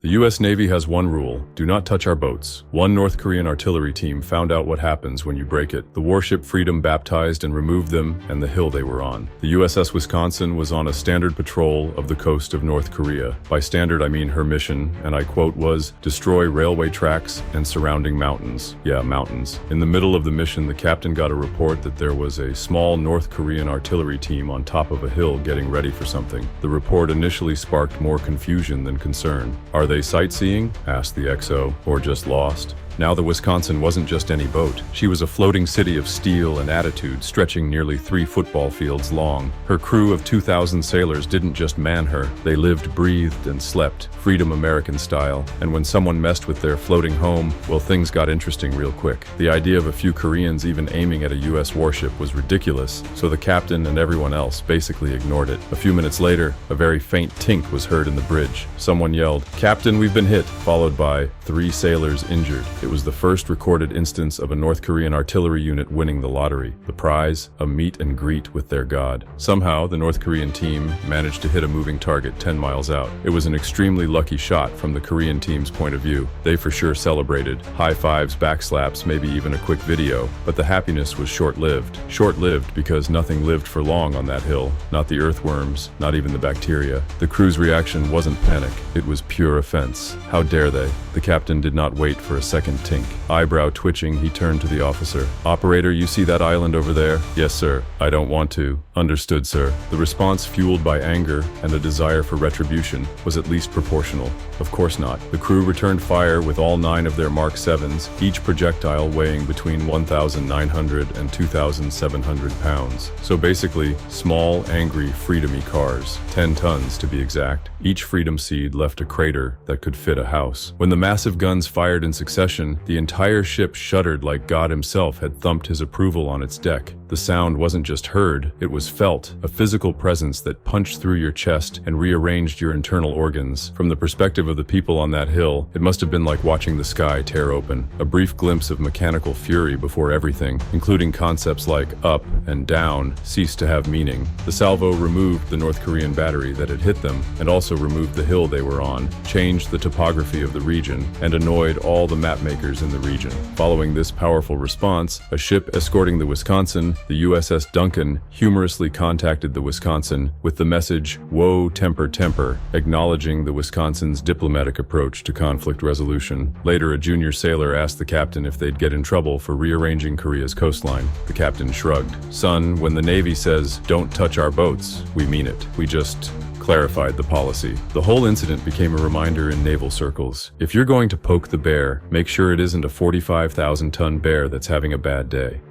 The U.S. Navy has one rule: do not touch our boats. One North Korean artillery team found out what happens when you break it. The warship Freedom baptized and removed them and the hill they were on. The USS Wisconsin was on a standard patrol of the coast of North Korea. By standard, I mean her mission, and I quote, was destroy railway tracks and surrounding mountains. Yeah, mountains. In the middle of the mission, the captain got a report that there was a small North Korean artillery team on top of a hill getting ready for something. The report initially sparked more confusion than concern. Are they sightseeing? Asked the XO, or just lost? Now the Wisconsin wasn't just any boat. She was a floating city of steel and attitude stretching nearly 3 football fields long. Her crew of 2,000 sailors didn't just man her. They lived, breathed, and slept, freedom American style. And when someone messed with their floating home, well, things got interesting real quick. The idea of a few Koreans even aiming at a US warship was ridiculous, so the captain and everyone else basically ignored it. A few minutes later, a very faint tink was heard in the bridge. Someone yelled, "Captain, we've been hit," followed by 3 sailors injured. It was the first recorded instance of a North Korean artillery unit winning the lottery. The prize, a meet and greet with their god. Somehow, the North Korean team managed to hit a moving target 10 miles out. It was an extremely lucky shot from the Korean team's point of view. They for sure celebrated. High fives, backslaps, maybe even a quick video. But the happiness was short-lived. Short-lived because nothing lived for long on that hill. Not the earthworms, not even the bacteria. The crew's reaction wasn't panic. It was pure offense. How dare they? The captain did not wait for a second tink. Eyebrow twitching, he turned to the officer. "Operator, you see that island over there?" "Yes, sir." "I don't want to." "Understood, sir." The response, fueled by anger and a desire for retribution, was at least proportional. Of course not. The crew returned fire with all 9 of their Mark 7s, each projectile weighing between 1,900 and 2,700 pounds. So basically, small, angry, freedomy cars. 10 tons, to be exact. Each freedom seed left a crater that could fit a house. When the massive guns fired in succession, the entire ship shuddered like God himself had thumped his approval on its deck. The sound wasn't just heard, it was felt, a physical presence that punched through your chest and rearranged your internal organs. From the perspective of the people on that hill, it must have been like watching the sky tear open. A brief glimpse of mechanical fury before everything, including concepts like up and down, ceased to have meaning. The salvo removed the North Korean battery that had hit them, and also removed the hill they were on, changed the topography of the region, and annoyed all the mapmakers in the region. Following this powerful response, a ship escorting the Wisconsin, the USS Duncan, humorously contacted the Wisconsin with the message, "Whoa, temper, temper," acknowledging the Wisconsin's diplomatic approach to conflict resolution. Later, a junior sailor asked the captain if they'd get in trouble for rearranging Korea's coastline. The captain shrugged. "Son, when the Navy says, 'Don't touch our boats,' we mean it. We just clarified the policy." The whole incident became a reminder in naval circles. If you're going to poke the bear, make sure it isn't a 45,000-ton bear that's having a bad day.